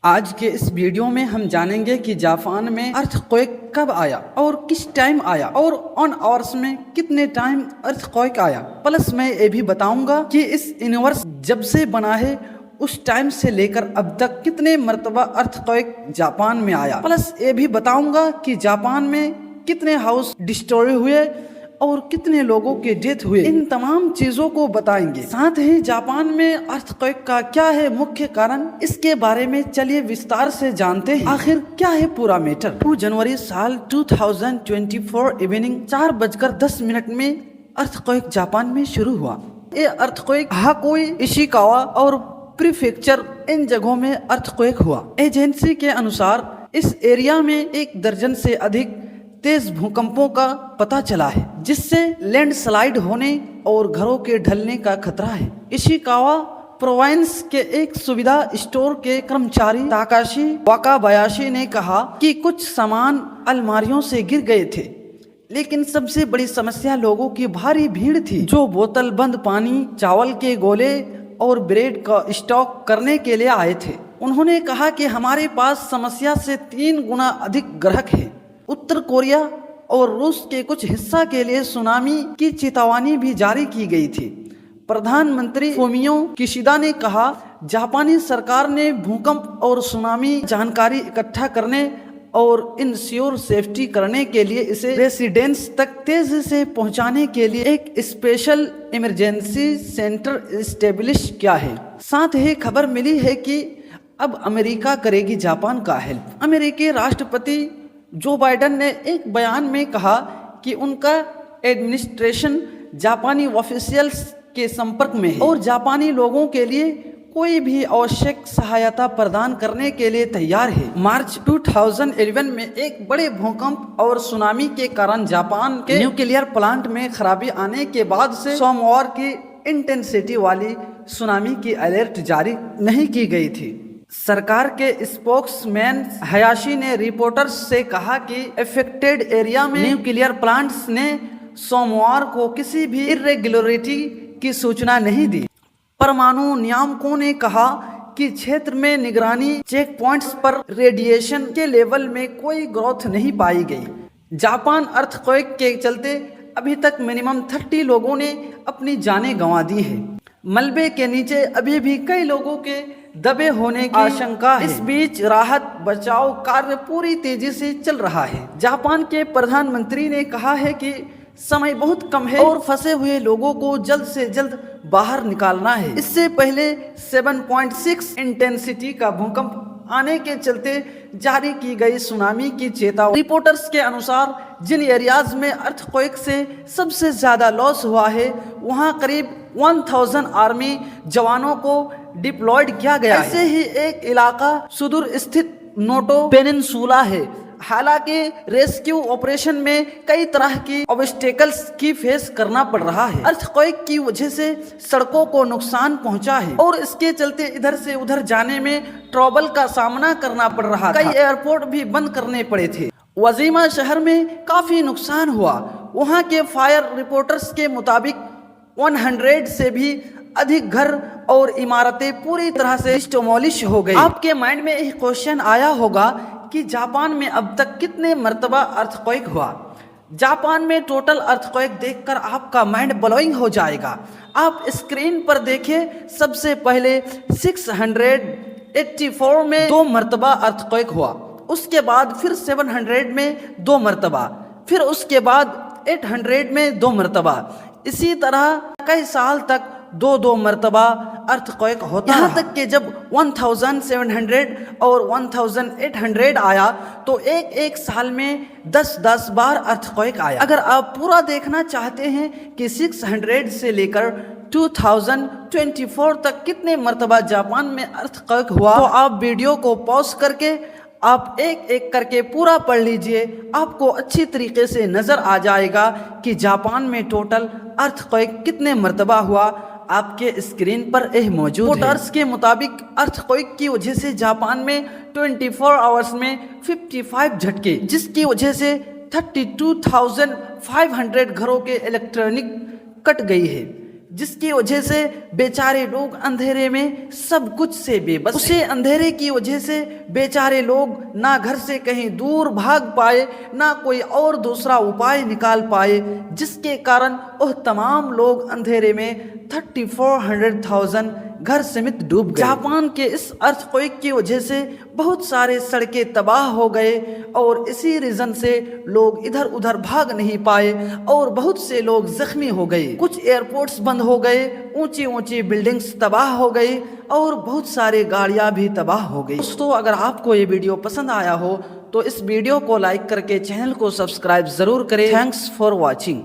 आज के इस वीडियो में हम जानेंगे कि जापान में अर्थक्वेक कब आया और किस टाइम आया और ऑन आवर्स में कितने टाइम अर्थक्वेक आया। प्लस मैं ये भी बताऊंगा कि इस यूनिवर्स जब से बना है उस टाइम से लेकर अब तक कितने मर्तबा अर्थक्वेक जापान में आया। प्लस ये भी बताऊंगा कि जापान में कितने हाउस डिस्ट्रॉय हुए और कितने लोगों के डेथ हुए। इन तमाम चीजों को बताएंगे। साथ ही जापान में अर्थक्वेक का क्या है मुख्य कारण, इसके बारे में चलिए विस्तार से जानते हैं। आखिर क्या है पूरा मैटर। 2 जनवरी साल 2024 इवनिंग 4:10 में अर्थक्वेक जापान में शुरू हुआ। ये अर्थक्वेक हाकोई, इशिकावा और प्रीफेक्चर इन जगहों में अर्थक्वेक हुआ। एजेंसी के अनुसार इस एरिया में 1 दर्जन से अधिक तेज भूकंपों का पता चला है, जिससे लैंडस्लाइड होने और घरों के ढलने का खतरा है। इशिकावा प्रोविंस के एक सुविधा स्टोर के कर्मचारी ताकाशी वाकाबायाशी ने कहा कि कुछ सामान अलमारियों से गिर गए थे, लेकिन सबसे बड़ी समस्या लोगों की भारी भीड़ थी, जो बोतल बंद पानी, चावल के गोले और ब्रेड का स्टॉक करने के लिए आए थे। उन्होंने कहा कि हमारे पास समस्या से 3 गुना अधिक ग्राहक हैं। उत्तर कोरिया और रूस के कुछ हिस्सा के लिए सुनामी की चेतावनी भी जारी की गई थी। प्रधानमंत्री फुमियो किशिदा ने कहा, जापानी सरकार ने भूकंप और सुनामी जानकारी इकट्ठा करने और इंश्योर सेफ्टी करने के लिए इसे रेसिडेंट्स तक तेजी से पहुंचाने के लिए एक स्पेशल इमरजेंसी सेंटर एस्टेब्लिश किया है। साथ ही खबर मिली है कि अब अमेरिका करेगी जापान का हेल्प। अमेरिकी राष्ट्रपति जो बाइडेन ने एक बयान में कहा कि उनका एडमिनिस्ट्रेशन जापानी ऑफिशियल्स के संपर्क में है और जापानी लोगों के लिए कोई भी आवश्यक सहायता प्रदान करने के लिए तैयार है। मार्च 2011 में एक बड़े भूकंप और सुनामी के कारण जापान के न्यूक्लियर प्लांट में खराबी आने के बाद से सोमवार की इंटेंसिटी वाली सुनामी की अलर्ट जारी नहीं की गई थी। सरकार के स्पोक्समैन हयाशी ने रिपोर्टर्स से कहा कि अफेक्टेड एरिया में न्यूक्लियर प्लांट्स ने सोमवार को किसी भी इरेगुलरिटी की सूचना नहीं दी। परमाणु नियामकों ने कहा कि क्षेत्र में निगरानी चेक पॉइंट्स पर रेडिएशन के लेवल में कोई ग्रोथ नहीं पाई गई। जापान अर्थक्वेक के चलते अभी तक मिनिमम 30 लोगों ने अपनी जानें गंवा दी है। मलबे के नीचे अभी भी कई लोगों के दबे होने की आशंका है। इस बीच राहत बचाव कार्य पूरी तेजी से चल रहा है। जापान के प्रधानमंत्री ने कहा है कि समय बहुत कम है और फंसे हुए लोगों को जल्द से जल्द बाहर निकालना है। इससे पहले 7.6 इंटेंसिटी का भूकंप आने के चलते जारी की गई सुनामी की चेतावनी। रिपोर्टर्स के अनुसार जिन एरियाज में अर्थक्वेक से सबसे ज्यादा लॉस हुआ है, वहां करीब 1000 आर्मी जवानों को डिप्लॉयड किया गया है। ऐसे ही एक इलाका सुदूर स्थित नोटो पेनिनसुला है। हालांकि रेस्क्यू ऑपरेशन में कई तरह की ऑब्स्टेकल्स की फेस करना पड़ रहा है। अर्थक्वेक की वजह से सड़कों को नुकसान पहुंचा है और इसके चलते इधर से उधर जाने में ट्रबल का सामना करना पड़ रहा था। कई एयरपोर्ट भी बंद करने पड़े थे। वजीमा शहर में काफी नुकसान हुआ। वहां के फायर रिपोर्टर्स के मुताबिक 100 से भी अधिक घर और इमारतें पूरी तरह से डिमोलिश हो गई। आपके माइंड में एक क्वेश्चन आया होगा कि जापान में अब तक कितने मर्तबा अर्थक्वेक हुआ। जापान में टोटल अर्थक्वेक देखकर आपका माइंड ब्लोइंग हो जाएगा। आप स्क्रीन पर देखिए, सबसे पहले 684 में 2 मर्तबा अर्थक्वेक हुआ, उसके बाद फिर 700 में 2 मर्तबा, फिर उसके बाद 800 में 2 मर्तबा। इसी तरह कई साल तक 2-2 मर्तबा अर्थक्वेक होता है। यहाँ तक कि जब 1700 और 1800 आया तो एक साल में 10-10 बार अर्थक्वेक आया। अगर आप पूरा देखना चाहते हैं कि 600 से लेकर 2024 तक कितने मर्तबा जापान में अर्थक्वेक हुआ, तो आप वीडियो को पॉज करके आप एक एक करके पूरा पढ़ लीजिए। आपको अच्छी तरीके से नजर आ जाएगा कि जापान में टोटल अर्थक्वेक कितने मर्तबा हुआ। आपके स्क्रीन पर यह मौजूद है। रिपोर्टर्स के मुताबिक अर्थक्वेक की वजह से जापान में 24 आवर्स में 55 झटके, जिसकी वजह से 32,500 घरों के इलेक्ट्रॉनिक कट गई है। जिसकी वजह से बेचारे लोग अंधेरे में सब कुछ से बेबस। उसे अंधेरे की वजह से बेचारे लोग ना घर से कहीं दूर भाग पाए, ना कोई और दूसरा उपाय निकाल पाए, जिसके कारण वह तमाम लोग अंधेरे में 3400,000 घर समेत डूब गए। जापान के इस अर्थक्वेक की वजह से बहुत सारे सड़कें तबाह हो गए और इसी रीजन से लोग इधर उधर भाग नहीं पाए और बहुत से लोग जख्मी हो गए। कुछ एयरपोर्ट्स बंद हो गए, ऊंची ऊंची बिल्डिंग्स तबाह हो गई और बहुत सारे गाड़ियां भी तबाह हो गई। दोस्तों, अगर आपको ये वीडियो पसंद आया हो तो इस वीडियो को लाइक करके चैनल को सब्सक्राइब जरूर करें। Thanks for watching.